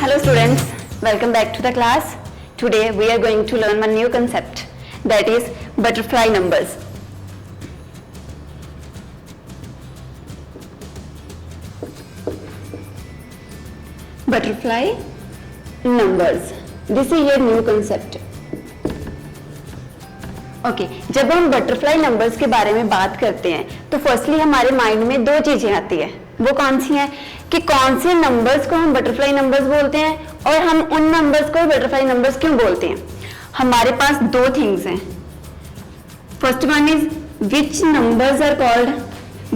Hello students, welcome back to the class. Today we are going to learn one new concept, that is butterfly numbers. Butterfly numbers. This is your new concept. Okay जब हम butterfly numbers के बारे में बात करते हैं तो firstly हमारे माइंड में दो चीजें आती है। वो कौन सी हैं कि कौन से नंबर्स को हम बटरफ्लाई नंबर्स बोलते हैं और हम उन नंबर्स को बटरफ्लाई नंबर्स क्यों बोलते हैं। हमारे पास दो थिंग्स हैं। First one is which numbers are called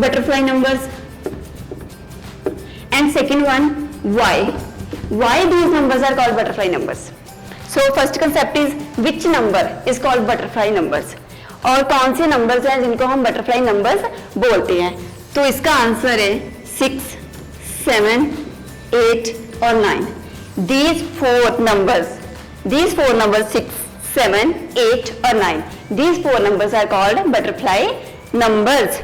butterfly numbers and second one why these numbers are called butterfly numbers. So first concept is which number is called butterfly numbers. और कौन से numbers हैं जिनको हम butterfly numbers बोलते हैं। तो इसका आंसर है 6, 7, 8 और 9. These four numbers 6, 7, 8 or 9. These four numbers are called butterfly numbers.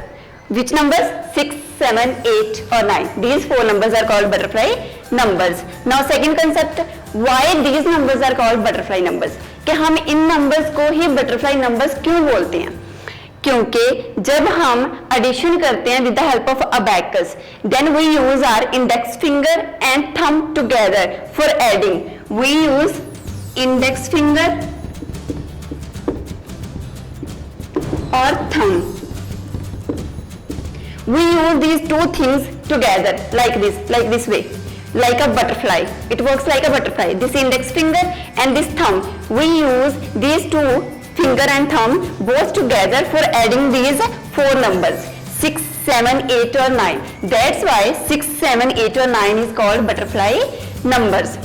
Which numbers? 6, 7, 8 or 9. These four numbers are called butterfly numbers. Now second concept, why these numbers are called butterfly numbers. कि हम इन numbers को ही butterfly numbers क्यों बोलते हैं। क्योंकि जब हम addition करते हैं with the help of abacus, then we use our index finger and thumb together for adding. We use index finger or thumb. We use these two things together like this way, like a butterfly. It works like a butterfly. This index finger and this thumb, we use these two finger and thumb both together for adding these four numbers 6, 7, 8 or 9. That's why 6, 7, 8 or 9 is called butterfly numbers.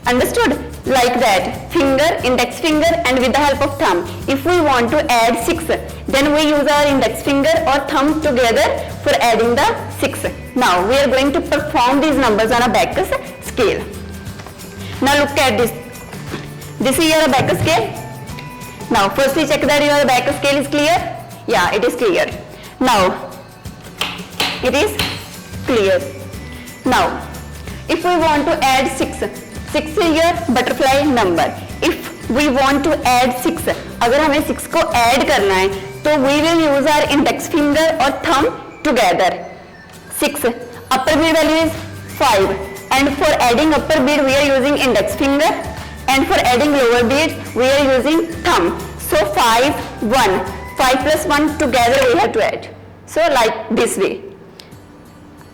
Understood? Like that, finger, index finger and with the help of thumb. If we want to add 6, then we use our index finger or thumb together for adding the 6. Now we are going to perform these numbers on a abacus scale. Now look at this. This is your abacus scale. Now firstly check that your abacus scale is clear. Yeah, it is clear. Now it is clear. Now if we want to add 6 is your butterfly number. If we want to add 6, अगर हमें 6 को add करना है तो we will use our index finger or thumb together. 6 upper bead value is 5 and for adding upper bead we are using index finger and for adding lower bead we are using thumb. So 5, 1, 5 plus 1 together we have to add. So like this way.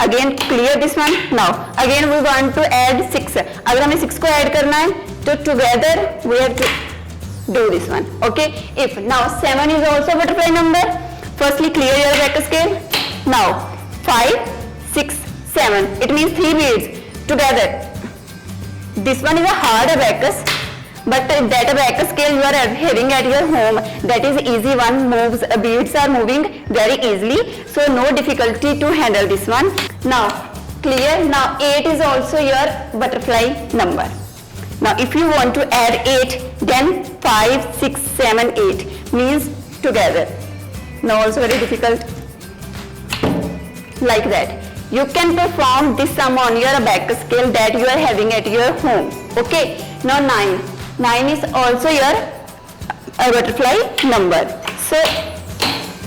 Again clear this one. Now again we want to add 6. अगर हमें 6 को add करना है तो together we have to do this one. Okay. If now 7 is also butterfly number. Firstly clear your abacus scale. Now 5, 6, 7. It means 3 beads together. This one is a hard abacus. But that abacus scale you are having at your home, that is easy one, moves, beads are moving very easily, so no difficulty to handle this one. Now clear. Now 8 is also your butterfly number. Now if you want to add 8, then 5, 6, 7, 8 means together. Now also very difficult, like that. You can perform this sum on your abacus scale that you are having at your home. Okay. Now 9 is also your butterfly number. So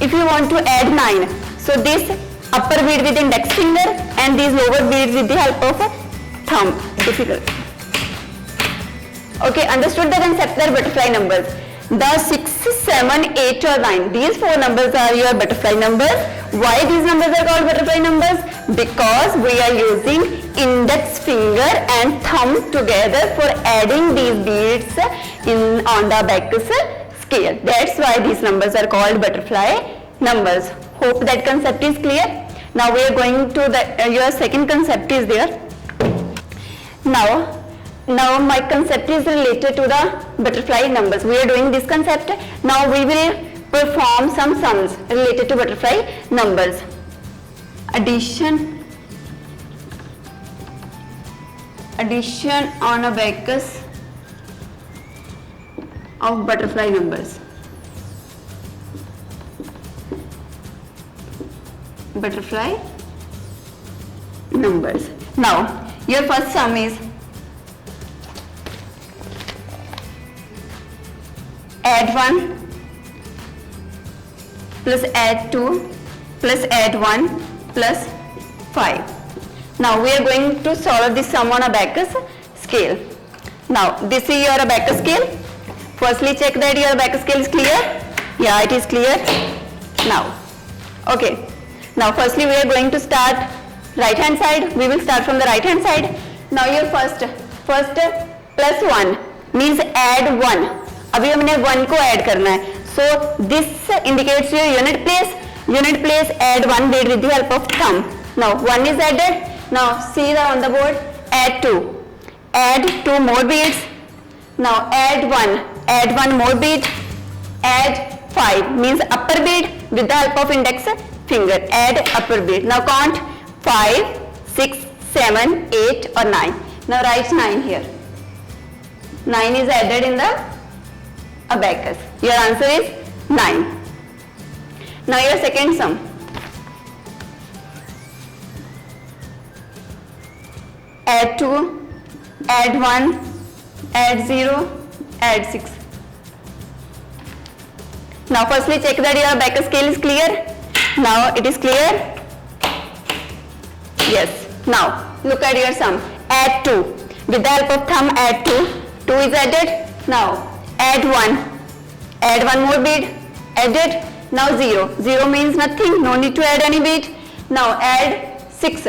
if you want to add 9, so this upper bead with index finger and these lower beads with the help of thumb. Difficult. Okay, understood the concept? They are butterfly numbers. The 6, 7, 8 or 9, these four numbers are your butterfly numbers. Why these numbers are called butterfly numbers? Because we are using index finger and thumb together for adding these beads on the abacus scale. That's why these numbers are called butterfly numbers. Hope that concept is clear. Now we are going to your second concept is there. Now my concept is related to the butterfly numbers. We are doing this concept. Now we will perform some sums related to butterfly numbers. Addition on abacus of butterfly numbers. Butterfly numbers. Now your first sum is add 1 plus add 2 plus add 1 plus 5. Now we are going to solve this sum on abacus scale. Now this is your abacus scale. Firstly check that your abacus scale is clear. Yeah, it is clear. Now, okay. Now firstly we are going to start right hand side. We will start from the right hand side. Now your first plus 1 means add 1. अभी हमने 1 को add करना है. So this indicates your unit place. Unit place add 1 bead with the help of thumb. Now 1 is added. Now see the on the board. Add 2. Add 2 more beads. Now add 1. Add 1 more bead. Add 5 means upper bead with the help of index finger. Add upper bead. Now count 5, 6, 7, 8 or 9. Now write 9 here. 9 is added in the abacus. Your answer is 9. Now your second sum. Add 2, add 1, add 0, add 6. Now firstly check that your abacus scale is clear. Now it is clear. Yes. Now look at your sum. Add 2. With the help of thumb add 2. 2 is added. Now add 1. Add 1 more bead. Added. Now 0. 0 means nothing. No need to add any bead. Now add 6.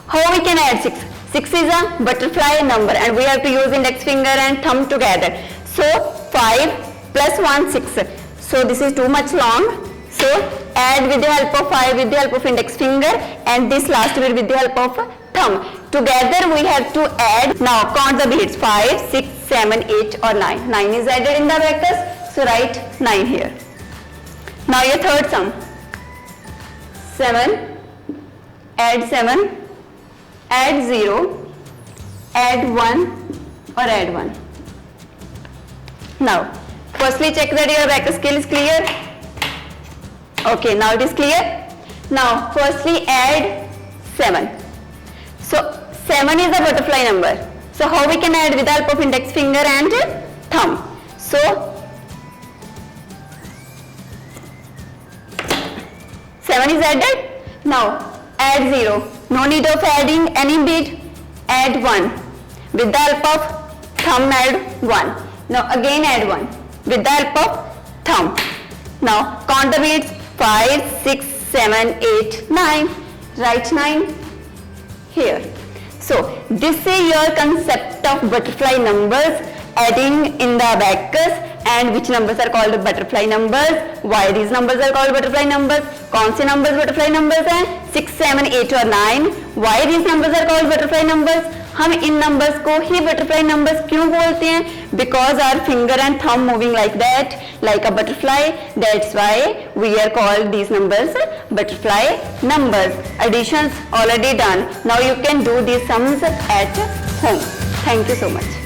How we can add 6? 6 is a butterfly number and we have to use index finger and thumb together. So 5 plus 1 6. So this is too much long. So add with the help of 5 with the help of index finger and this last bit with the help of thumb. Together we have to add. Now count the beads. 5, 6, 7, 8 or 9. 9 is added in the abacus. So write 9 here. Now your third sum. 7. Add 7. Add 0. Add 1 or add 1. Now firstly check that your abacus scale is clear. Okay, now it is clear. Now firstly add 7. So 7 is a butterfly number. So how we can add with the help of index finger and thumb? So 7 is added. Now add 0. No need of adding any bead. Add 1. With the help of thumb add 1. Now again add 1. With the help of thumb. Now count the beads. 5, 6, 7, 8, 9. Write 9 here. So this is your concept of butterfly numbers, adding in the abacus, and which numbers are called butterfly numbers, why these numbers are called butterfly numbers, कौन से numbers butterfly numbers हैं, 6, 7, 8 और 9, why these numbers are called butterfly numbers, हम इन numbers को ही butterfly numbers क्यों बोलते हैं, because our finger and thumb moving like that, like a butterfly, that's why we are called these numbers butterfly numbers. Additions already done. Now you can do these sums at home. Thank you so much.